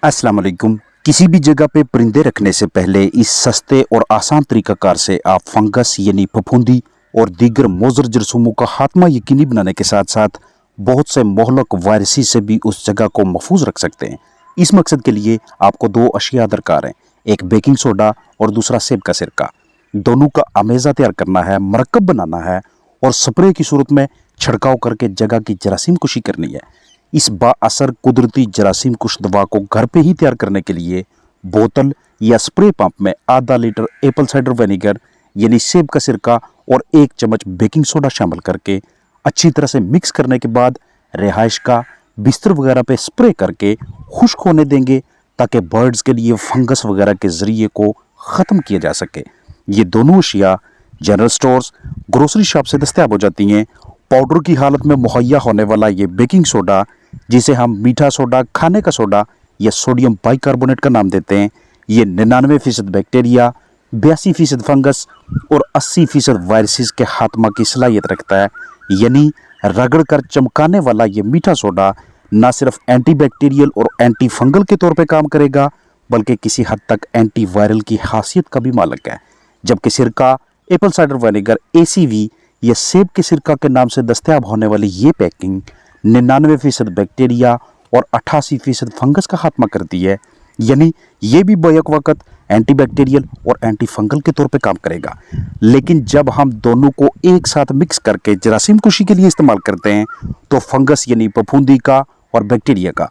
अस्सलाम वालेकुम। किसी भी जगह पे परिंदे रखने से पहले इस सस्ते और आसान तरीकाकार से आप फंगस यानी फफूंदी और दीगर मोज़र जरासीमों का खात्मा यकीनी बनाने के साथ साथ बहुत से मोहलक वायरसी से भी उस जगह को महफूज रख सकते हैं। इस मकसद के लिए आपको दो अशिया दरकार हैं, एक बेकिंग सोडा और दूसरा सेब का सिरका। दोनों का अमेज़ा तैयार करना है, मरकब बनाना है और स्प्रे की सूरत में छिड़काव करके जगह की जरासीम कुशी करनी है। इस बाअसर कुदरती जरासीम कुश दवा को घर पे ही तैयार करने के लिए बोतल या स्प्रे पंप में आधा लीटर एप्पल साइडर विनेगर यानी सेब का सिरका और 1 चम्मच बेकिंग सोडा शामिल करके अच्छी तरह से मिक्स करने के बाद रिहाइश का बिस्तर वगैरह पे स्प्रे करके खुश्क होने देंगे ताकि बर्ड्स के लिए फंगस वगैरह के ज़रिए को ख़त्म किया जा सके। ये दोनों अशिया जनरल स्टोर्स, ग्रोसरी शॉप से दस्तयाब हो जाती हैं। पाउडर की हालत में मुहैया होने वाला ये बेकिंग सोडा, जिसे हम मीठा सोडा, खाने का सोडा या सोडियम बाइकार्बोनेट का नाम देते हैं, ये 99% बैक्टीरिया, 82% फंगस और 80% वायरसेस के खात्मा की सलाहियत रखता है। यानी रगड़ कर चमकाने वाला ये मीठा सोडा न सिर्फ एंटी बैक्टीरियल और एंटी फंगल के तौर पे काम करेगा, बल्कि किसी हद तक एंटी वायरल की खासियत का भी मालिक है। जबकि सिरका, एप्पल साइडर विनेगर, ACV या सेब के सिरका के नाम से दस्तयाब होने वाली ये पैकिंग 99% बैक्टीरिया और 88% फंगस का खात्मा करती है। यानी ये भी बैक वक्त एंटी बैक्टीरियल और एंटी फंगल के तौर पे काम करेगा। लेकिन जब हम दोनों को एक साथ मिक्स करके जरासीम कुशी के लिए इस्तेमाल करते हैं तो फंगस यानी फफूंदी का और बैक्टीरिया का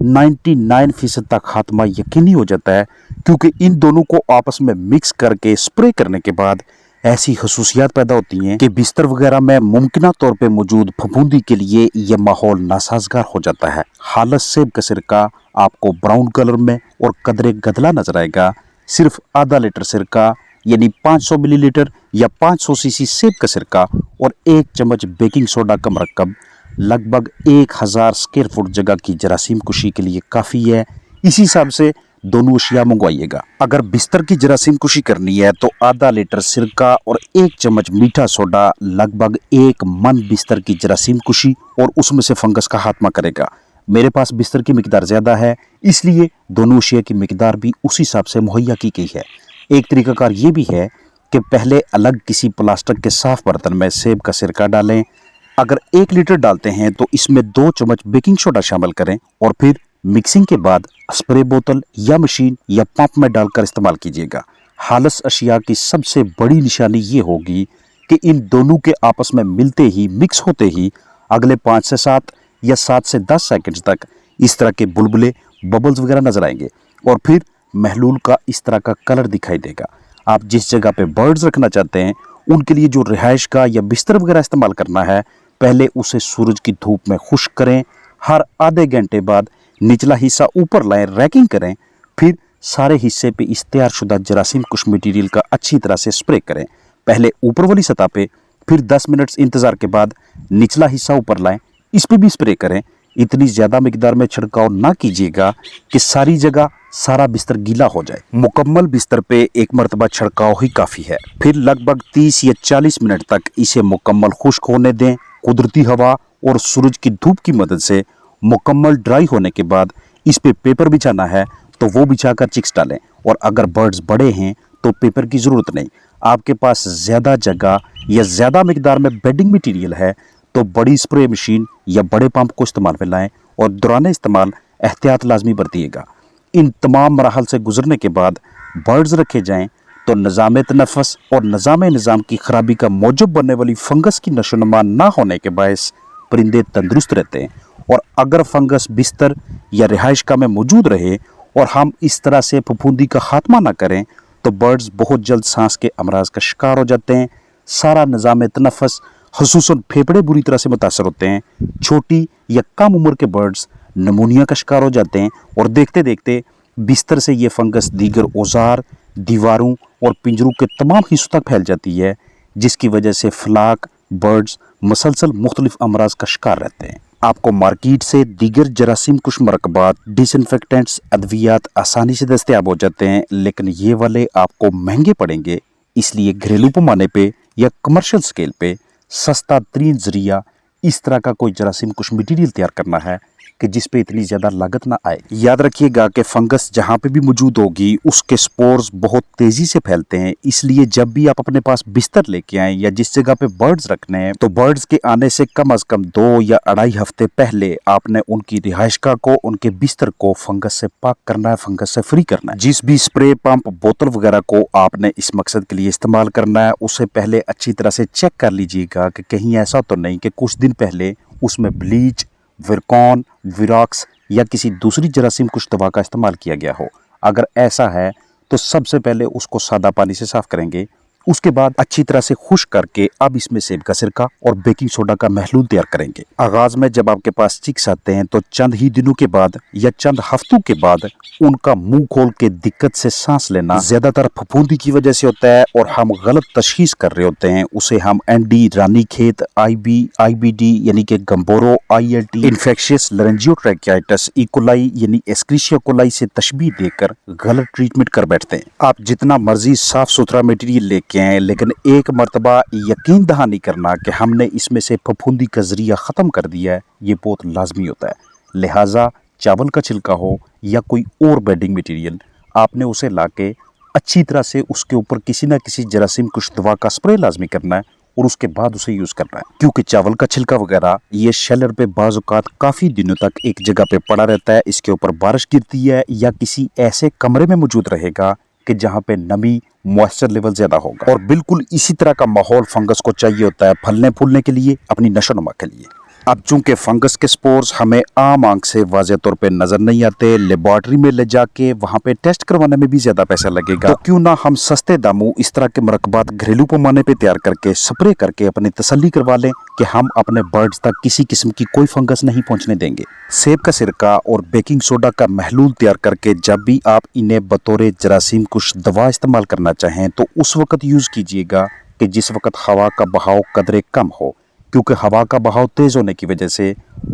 99% तक खात्मा यकीनी हो जाता है, क्योंकि इन दोनों को आपस में मिक्स करके स्प्रे करने के बाद ऐसी खसूसियात पैदा होती हैं कि बिस्तर वगैरह में मुमकिन तौर पे मौजूद फफूंदी के लिए यह माहौल नासाजगार हो जाता है। खालस सेब का सिरका आपको ब्राउन कलर में और कदरे गदला नजर आएगा। सिर्फ आधा लीटर सिरका यानी 500 मिलीलीटर या 500 सीसी सेब का सिरका और 1 चम्मच बेकिंग सोडा का मरकब लगभग 1000 स्क्वायर फुट जगह की जरासीम कुशी के लिए काफ़ी है। इसी हिसाब से दोनों अशिया मंगवाइएगा। अगर बिस्तर की जरासीम कुशी करनी है तो आधा लीटर सिरका और 1 चम्मच मीठा सोडा लगभग 1 मन बिस्तर की जरासीम कुशी और उसमें से फंगस का खात्मा करेगा। मेरे पास बिस्तर की मिकदार ज़्यादा है, इसलिए दोनों अशिया की मिकदार भी उसी हिसाब से मुहैया की गई है। एक तरीकाकार ये भी है कि पहले अलग किसी प्लास्टिक के साफ बर्तन में सेब का सिरका डालें। अगर 1 लीटर डालते हैं तो इसमें 2 चम्मच बेकिंग सोडा शामिल करें और फिर मिक्सिंग के बाद स्प्रे बोतल या मशीन या पंप में डालकर इस्तेमाल कीजिएगा। खालस अशिया की सबसे बड़ी निशानी ये होगी कि इन दोनों के आपस में मिलते ही, मिक्स होते ही अगले 5 से 7 या 7 से 10 सेकंड्स तक इस तरह के बुलबुले, बबल्स वगैरह नजर आएंगे और फिर महलूल का इस तरह का कलर दिखाई देगा। आप जिस जगह पे बर्ड्स रखना चाहते हैं उनके लिए जो रिहाइश का या बिस्तर वगैरह इस्तेमाल करना है, पहले उसे सूरज की धूप में खुश्क करें। हर आधे घंटे बाद निचला हिस्सा ऊपर लाएं, रैकिंग करें, फिर सारे हिस्से पे इस तैयार शुदा जरासीम कुश मटीरियल का अच्छी तरह से स्प्रे करें। पहले ऊपर वाली सतह पे, फिर 10 मिनट्स इंतज़ार के बाद निचला हिस्सा ऊपर लाएं, इस पे भी स्प्रे करें। इतनी ज़्यादा मिकदार में छिड़काव ना कीजिएगा कि सारी जगह सारा बिस्तर गीला हो जाए। मुकम्मल बिस्तर पे एक मरतबा छिड़काव ही काफ़ी है। फिर लगभग 30 या 40 मिनट तक इसे मुकम्मल खुश्क होने दें। कुदरती हवा और सूरज की धूप की मदद से मुकम्मल ड्राई होने के बाद इस पे पेपर बिछाना है तो वो बिछाकर चिक्स डालें। और अगर बर्ड्स बड़े हैं तो पेपर की ज़रूरत नहीं। आपके पास ज़्यादा जगह या ज़्यादा मिकदार में बेडिंग मटीरियल है तो बड़ी स्प्रे मशीन या बड़े पंप को इस्तेमाल में लाएँ और दौरान इस्तेमाल एहतियात लाजमी बरतिएगा। इन तमाम मराहल से गुजरने के बाद बर्ड्स रखे जाएँ तो निज़ाम तनफ़्फ़ुस और निज़ाम की ख़राबी का मौजब बनने वाली फंगस की नशोनुमा ना होने के बायस परिंदे तंदुरुस्त रहते हैं। और अगर फंगस बिस्तर या रिहाइश का में मौजूद रहे और हम इस तरह से फफूंदी का खात्मा ना करें तो बर्ड्स बहुत जल्द सांस के अमराज का शिकार हो जाते हैं। सारा निज़ाम तनफ़्फ़ुस ख़ुसूसन फेफड़े बुरी तरह से मुतासर होते हैं। छोटी या कम उम्र के बर्ड्स नमूनिया का शिकार हो जाते हैं और देखते देखते बिस्तर से ये फंगस दीगर औजार, दीवारों और पिंजरों के तमाम हिस्सों तक फैल जाती है, जिसकी वजह से फ्लाक बर्ड्स मुसलसल मुख्तलिफ अमराज का शिकार रहते हैं। आपको मार्केट से दीगर जरासीम कुश मरकबात, डिसइंफेक्टेंट्स, अद्वियात आसानी से दस्तयाब हो जाते हैं, लेकिन ये वाले आपको महंगे पड़ेंगे। इसलिए घरेलू पैमाने पे या कमर्शियल स्केल पे सस्ता तरीन ज़रिया इस तरह का कोई जरासीम कुश मटीरियल तैयार करना है कि जिस पे इतनी ज़्यादा लागत ना आए। याद रखिएगा कि फंगस जहाँ पे भी मौजूद होगी उसके स्पोर्स बहुत तेज़ी से फैलते हैं, इसलिए जब भी आप अपने पास बिस्तर लेके आएँ या जिस जगह पे बर्ड्स रखने हैं तो बर्ड्स के आने से कम अज़ कम 2 या 2.5 हफ्ते पहले आपने उनकी रिहाइशगाह को, उनके बिस्तर को फंगस से पाक करना है, फंगस से फ्री करना है। जिस भी स्प्रे पंप, बोतल वगैरह को आपने इस मकसद के लिए इस्तेमाल करना है उससे पहले अच्छी तरह से चेक कर लीजिएगा कि कहीं ऐसा तो नहीं कि कुछ दिन पहले उसमें ब्लीच, विरकॉन, विराक्स या किसी दूसरी जरासीम कुछ दवा का इस्तेमाल किया गया हो। अगर ऐसा है तो सबसे पहले उसको सादा पानी से साफ करेंगे, उसके बाद अच्छी तरह से खुश्क करके अब इसमें सेब का सिरका और बेकिंग सोडा का महलूल तैयार करेंगे। आगाज में जब आपके पास चिक्स आते हैं तो चंद ही दिनों के बाद या चंद हफ्तों के बाद उनका मुंह खोल के दिक्कत से सांस लेना ज्यादातर फफूंदी की वजह से होता है और हम गलत तशखीस कर रहे होते हैं। उसे हम एनडी, रानीखेत, आईबी, आईबीडी यानी कि गंबोरो, आईएलटी, इन्फेक्शियस लैरिंजियोट्रैकियाइटिस, इकोलाई यानी एस्क्रिशिया कोलाई से तशबीह देकर गलत ट्रीटमेंट कर बैठते हैं। आप जितना मर्जी साफ सुथरा मटेरियल लेके हैं, लेकिन एक मर्तबा यकीन दहानी करना कि हमने इसमें से फफूंदी का जरिया ख़त्म कर दिया है, ये बहुत लाजमी होता है। लिहाजा चावल का छिलका हो या कोई और बेडिंग मटेरियल, आपने उसे लाके अच्छी तरह से उसके ऊपर किसी ना किसी जरासीम कुछ दवा का स्प्रे लाजमी करना है और उसके बाद उसे यूज़ करना है। क्योंकि चावल का छिलका वगैरह ये शेलर पे बाज़ औक़ात काफ़ी दिनों तक एक जगह पे पड़ा रहता है, इसके ऊपर बारिश गिरती है या किसी ऐसे कमरे में मौजूद रहेगा कि जहाँ पे नमी, मॉइस्चर लेवल ज्यादा होगा। और बिल्कुल इसी तरह का माहौल फंगस को चाहिए होता है फलने फूलने के लिए, अपनी नशोनुमा के लिए। अब चूंकि फंगस के स्पोर्स हमें आम आंख से वाज़ेह तौर पे नजर नहीं आते, लेबॉर्ट्री में ले जाके वहाँ पे टेस्ट करवाने में भी ज्यादा पैसा लगेगा, तो क्यों ना हम सस्ते दामों इस तरह के मरकबात घरेलू पैमाने पे तैयार करके स्प्रे करके अपनी तसल्ली करवा लें कि हम अपने बर्ड्स तक किसी किस्म की कोई फंगस नहीं पहुंचने देंगे। सेब का सिरका और बेकिंग सोडा का महलूल तैयार करके जब भी आप इन्हें बतौर जरासीम कुछ दवा इस्तेमाल करना चाहें तो उस वक्त यूज कीजिएगा कि जिस वक्त हवा का बहाव कदरे कम हो, क्योंकि हवा का बहाव तेज होने की वजह से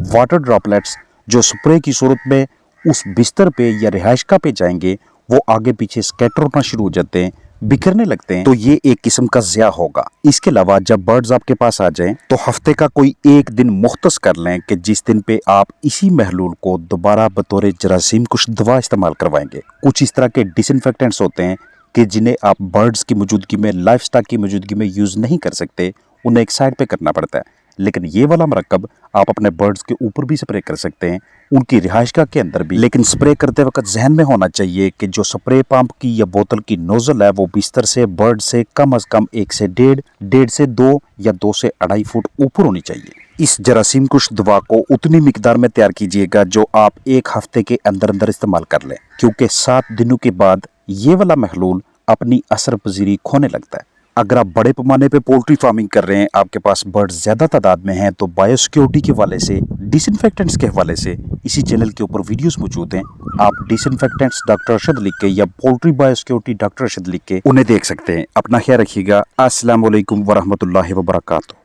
वाटर ड्रॉपलेट्स जो स्प्रे की सूरत में उस बिस्तर पे या रिहाइशगाह पे जाएंगे वो आगे पीछे स्कैटर होना शुरू हो जाते हैं, बिखरने लगते हैं, तो ये एक किस्म का ज़िया होगा। इसके अलावा जब बर्ड्स आपके पास आ जाएं तो हफ्ते का कोई एक दिन मुख्तस कर लें कि जिस दिन पे आप इसी महलूल को दोबारा बतौर जरासीम कुछ दवा इस्तेमाल करवाएंगे। कुछ इस तरह के डिसइंफेक्टेंट्स होते हैं कि जिन्हें आप बर्ड्स की मौजूदगी में, लाइफ स्टॉक की मौजूदगी में यूज़ नहीं कर सकते, उन्हें एक साइड पे करना पड़ता है। लेकिन ये वाला मरकब आप अपने बर्ड्स के ऊपर भी स्प्रे कर सकते हैं, उनकी रिहाइशगाह के अंदर भी। लेकिन स्प्रे करते वक्त जहन में होना चाहिए कि जो स्प्रे पंप की या बोतल की नोजल है वो बिस्तर से, बर्ड से कम अज कम 1 से 1.5 से 2 या 2 से 2.5 फुट ऊपर होनी चाहिए। इस जरासीम कुश दवा को उतनी मिकदार में तैयार कीजिएगा जो आप 1 हफ्ते के अंदर अंदर इस्तेमाल कर लें, क्योंकि 7 दिनों के बाद ये वाला महलूल अपनी असर पजीरी खोने लगता है। अगर आप बड़े पैमाने पे पोल्ट्री फार्मिंग कर रहे हैं, आपके पास बर्ड्स ज़्यादा तादाद में हैं, तो बायोसिक्योरिटी के हवाले से, डिसइंफेक्टेंट्स के हवाले से इसी चैनल के ऊपर वीडियोस मौजूद हैं। आप डिसइंफेक्टेंट्स डॉक्टर अरशद लिख के या पोल्ट्री बायोसिक्योरिटी डॉक्टर अरशद लिख के उन्हें देख सकते हैं। अपना ख्याल रखिएगा। अस्सलाम वालेकुम वरहमतुल्लाहि वबरकातुहू।